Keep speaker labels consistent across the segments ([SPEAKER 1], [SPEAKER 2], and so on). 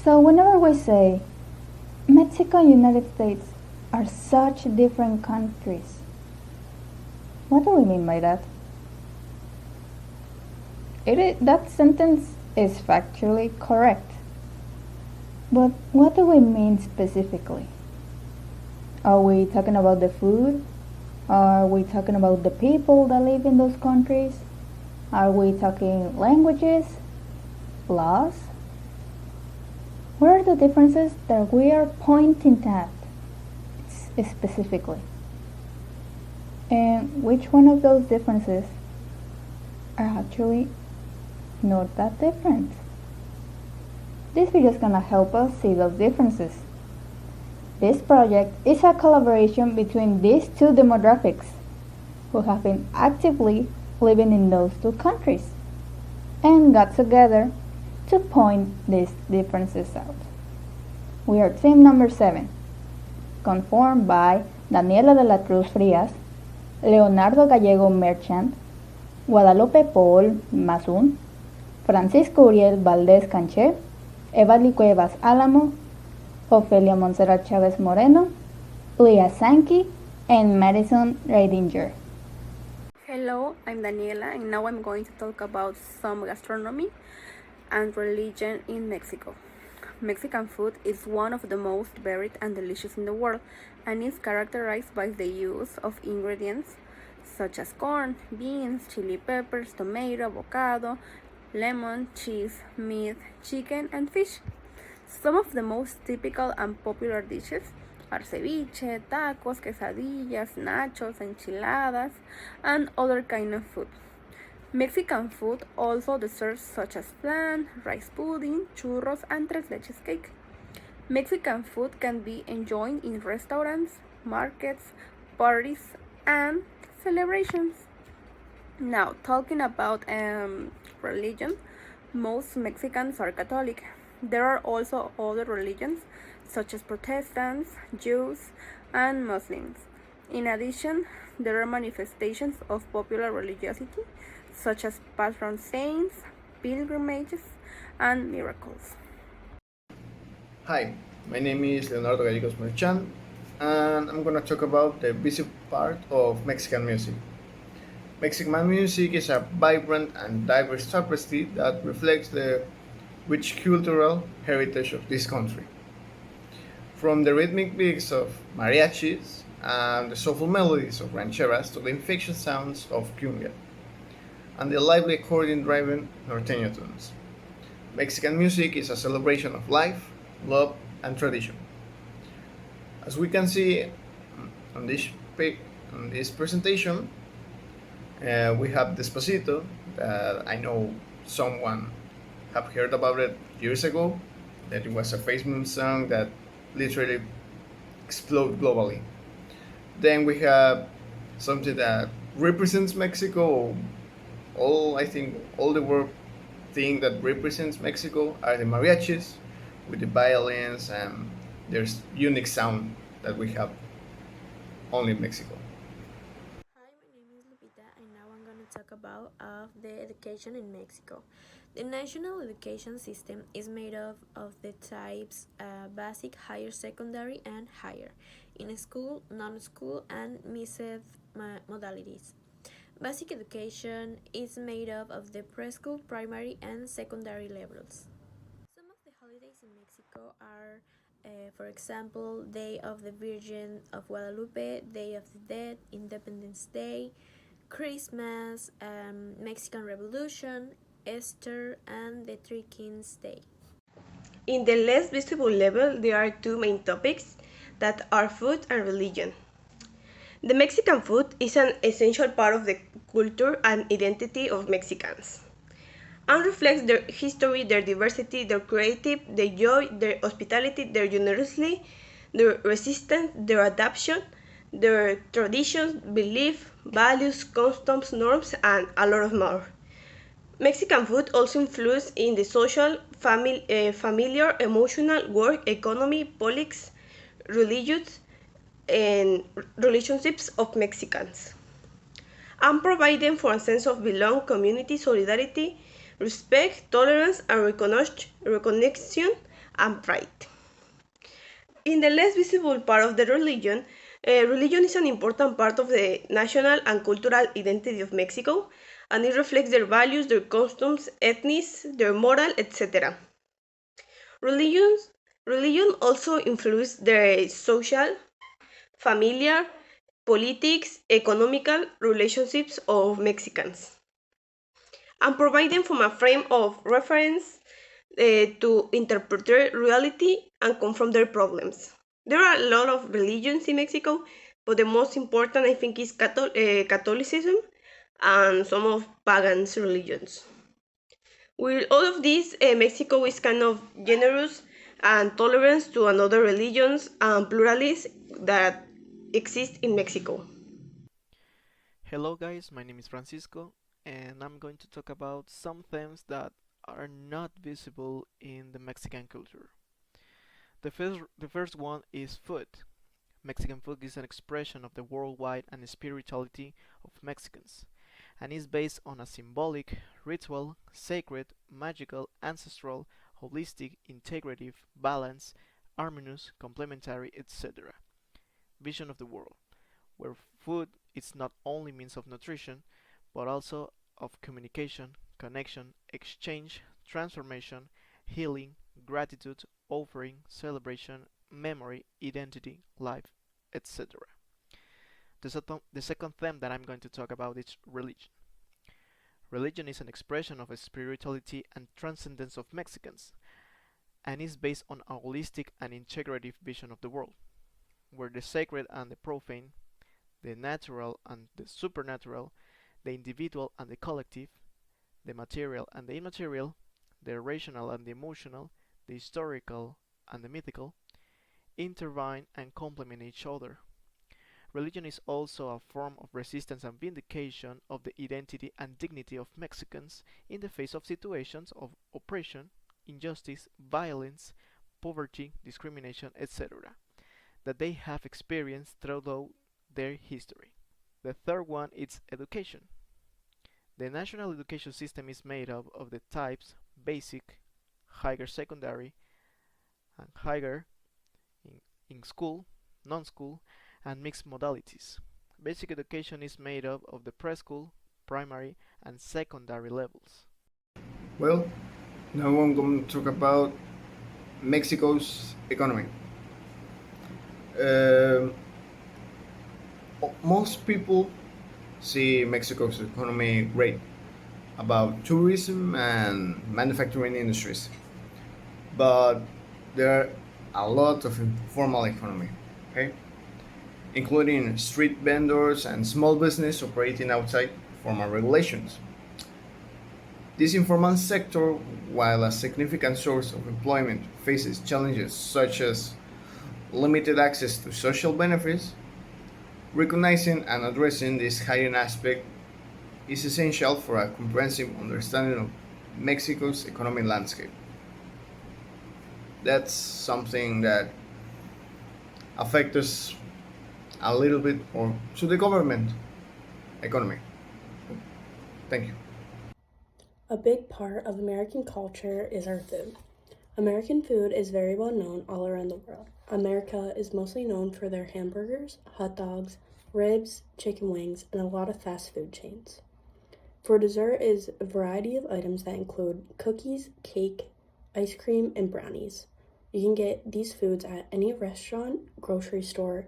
[SPEAKER 1] So whenever we say Mexico and United States are such different countries, what do we mean by that? That sentence is factually correct. But what do we mean specifically? Are we talking about the food? Are we talking about the people that live in those countries? Are we talking languages? Laws? What are the differences that we are pointing at specifically? And which one of those differences are actually not that different? This video is gonna help us see those differences. This project is a collaboration between these two demographics who have been actively living in those two countries and got together to point these differences out. We are team number 7, conformed by Daniela de la Cruz Frias, Leonardo Gallego Merchant, Guadalupe Paul Mazun, Francisco Uriel Valdez Canché, Evali Cuevas Álamo, Ofelia Montserrat Chavez Moreno, Leah Sankey, and Madison Reidinger.
[SPEAKER 2] Hello, I'm Daniela, and now I'm going to talk about some gastronomy and religion in Mexico. Mexican food is one of the most varied and delicious in the world, and is characterized by the use of ingredients such as corn, beans, chili peppers, tomato, avocado, lemon, cheese, meat, chicken, and fish. Some of the most typical and popular dishes are ceviche, tacos, quesadillas, nachos, enchiladas, and other kind of food. Mexican food also desserts such as flan, rice pudding, churros, and tres leches cake. Mexican food can be enjoyed in restaurants, markets, parties, and celebrations. Now, talking about religion, most Mexicans are Catholic. There are also other religions such as Protestants, Jews, and Muslims. In addition, there are manifestations of popular religiosity such as patron saints, pilgrimages, and miracles.
[SPEAKER 3] Hi, my name is Leonardo Gallego Merchant, and I'm going to talk about the busy part of Mexican music. Mexican music is a vibrant and diverse tapestry that reflects the rich cultural heritage of this country. From the rhythmic beats of mariachis and the soulful melodies of rancheras to the infectious sounds of cumbia and the lively accordion-driven norteño tunes. Mexican music is a celebration of life, love, and tradition. As we can see on this presentation, we have Despacito, that I know someone have heard about it years ago, that it was a famous song that literally exploded globally. Then we have something that represents Mexico. I think all the world thing that represents Mexico are the mariachis with the violins, and there's unique sound that we have only in Mexico.
[SPEAKER 4] Hi, my name is Lupita, and now I'm going to talk about the education in Mexico. The national education system is made up of the types basic, higher secondary, and higher, in school, non-school, and mixed modalities. Basic education is made up of the preschool, primary, and secondary levels. Some of the holidays in Mexico are, for example, Day of the Virgin of Guadalupe, Day of the Dead, Independence Day, Christmas, Mexican Revolution, Easter, and the Three Kings Day.
[SPEAKER 5] In the less visible level, there are two main topics that are food and religion. The Mexican food is an essential part of the culture and identity of Mexicans, and reflects their history, their diversity, their creativity, their joy, their hospitality, their generosity, their resistance, their adaptation, their traditions, beliefs, values, customs, norms, and a lot of more. Mexican food also influences in the social, familiar, emotional, work, economy, politics, religious, and relationships of Mexicans, and provide them for a sense of belong, community, solidarity, respect, tolerance, and recognition and pride. In the less visible part of the religion, religion is an important part of the national and cultural identity of Mexico, and it reflects their values, their customs, ethnies, their moral, etc. Religions, religion also influences the social, familiar, politics, economical relationships of Mexicans and provide them from a frame of reference to interpret their reality and confront their problems. There are a lot of religions in Mexico, but the most important I think is Catholicism and some of pagans religions. With all of this, Mexico is kind of generous and tolerant to another religions and pluralists that exist in Mexico.
[SPEAKER 6] Hello guys, my name is Francisco and I'm going to talk about some themes that are not visible in the Mexican culture. The first one is food. Mexican food is an expression of the worldwide and spirituality of Mexicans and is based on a symbolic, ritual, sacred, magical, ancestral, holistic, integrative, balanced, harmonious, complementary, etc. vision of the world, where food is not only means of nutrition, but also of communication, connection, exchange, transformation, healing, gratitude, offering, celebration, memory, identity, life, etc. The second theme that I'm going to talk about is religion. Religion is an expression of a spirituality and transcendence of Mexicans, and is based on a holistic and integrative vision of the world, where the sacred and the profane, the natural and the supernatural, the individual and the collective, the material and the immaterial, the rational and the emotional, the historical and the mythical, intertwine and complement each other. Religion is also a form of resistance and vindication of the identity and dignity of Mexicans in the face of situations of oppression, injustice, violence, poverty, discrimination, etc., that they have experienced throughout their history. The third one is education. The national education system is made up of the types basic, higher secondary, and higher in, in school, non-school, and mixed modalities. Basic education is made up of the preschool, primary, and secondary levels.
[SPEAKER 3] Well, now I'm going to talk about Mexico's economy. Um Most people see Mexico's economy great about tourism and manufacturing industries, but there are a lot of informal economy, okay, including street vendors and small business operating outside formal regulations. This informal sector, while a significant source of employment, faces challenges such as limited access to social benefits. Recognizing and addressing this hidden aspect is essential for a comprehensive understanding of Mexico's economic landscape. That's something that affects us a little bit or to the government economy. Thank you.
[SPEAKER 4] A big part of American culture is our food. American food is very well known all around the world. America is mostly known for their hamburgers, hot dogs, ribs, chicken wings, and a lot of fast food chains. For dessert is a variety of items that include cookies, cake, ice cream, and brownies. You can get these foods at any restaurant, grocery store,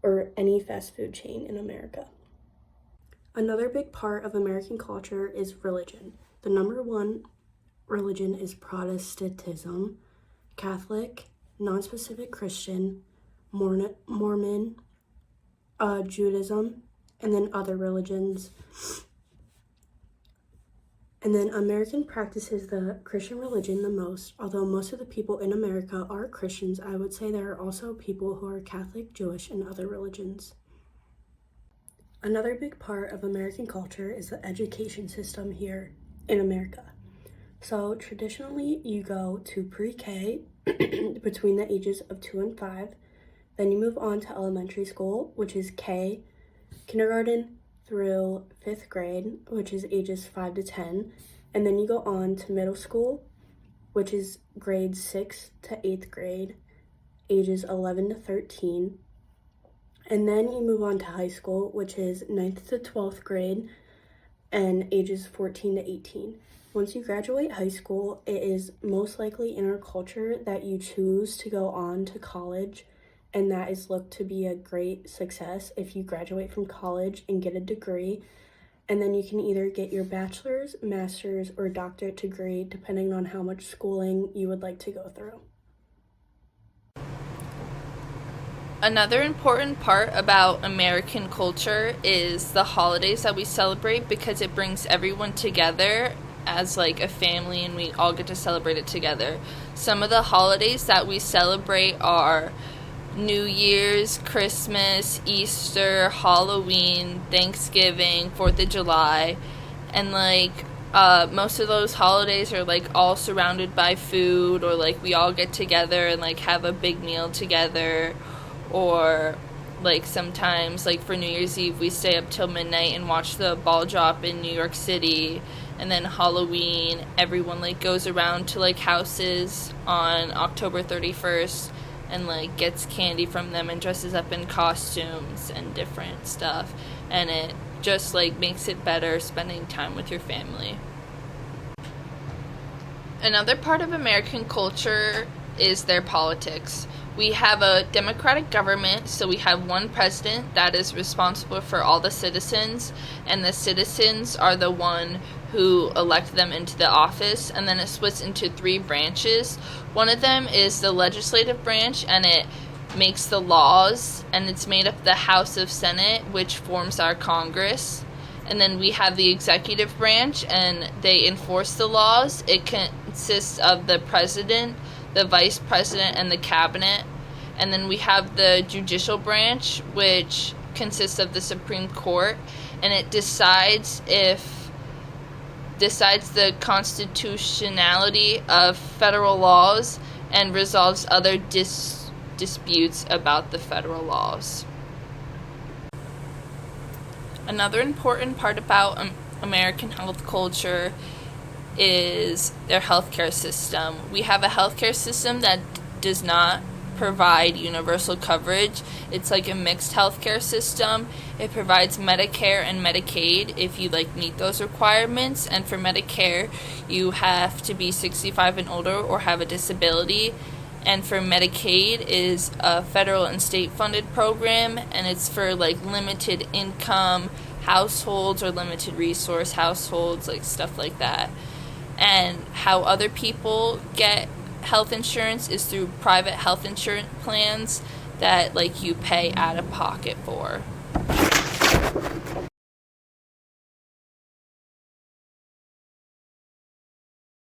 [SPEAKER 4] or any fast food chain in America. Another big part of American culture is religion. The number one religion is Protestantism, Catholic, non-specific Christian, Mormon, Judaism, and then other religions. And then American practices the Christian religion the most. Although most of the people in America are Christians, I would say there are also people who are Catholic, Jewish, and other religions. Another big part of American culture is the education system here in America. So traditionally, you go to pre-K between the ages of 2 and 5. Then you move on to elementary school, which is K, kindergarten through 5th grade, which is ages 5 to 10. And then you go on to middle school,
[SPEAKER 7] which is grades 6th to 8th grade, ages 11 to 13. And then you move on to high school, which is 9th to 12th grade and ages 14 to 18. Once you graduate high school, it is most likely in our culture that you choose to go on to college, and that is looked to be a great success if you graduate from college and get a degree. And then you can either get your bachelor's, master's, or doctorate degree depending on how much schooling you would like to go through.
[SPEAKER 8] Another important part about American culture is the holidays that we celebrate, because it brings everyone together as like a family and we all get to celebrate it together. Some of the holidays that we celebrate are New Year's, Christmas, Easter, Halloween, Thanksgiving, 4th of July, and most of those holidays are like all surrounded by food, or like we all get together and like have a big meal together. Or like sometimes, like for New Year's Eve, we stay up till midnight and watch the ball drop in New York City. And then Halloween, everyone like goes around to like houses on October 31st and like gets candy from them and dresses up in costumes and different stuff. And it just like makes it better spending time with your family. Another part of American culture is their politics. We have a democratic government, so we have one president that is responsible for all the citizens, and the citizens are the one who elect them into the office, and then it splits into 3 branches. One of them is the legislative branch, and it makes the laws, and it's made up of the House of Senate, which forms our Congress. And then we have the executive branch, and they enforce the laws. It consists of the president, the vice president, and the cabinet. And then we have the judicial branch, which consists of the Supreme Court, and it decides the constitutionality of federal laws and resolves other disputes about the federal laws. Another important part about American health culture is their healthcare system. We have a healthcare system that does not provide universal coverage. It's like a mixed healthcare system. It provides Medicare and Medicaid if you meet those requirements. And for Medicare, you have to be 65 and older or have a disability. And for Medicaid is a federal and state funded program, and it's for limited income households or limited resource households, stuff like that. And how other people get health insurance is through private health insurance plans that you pay out of pocket for.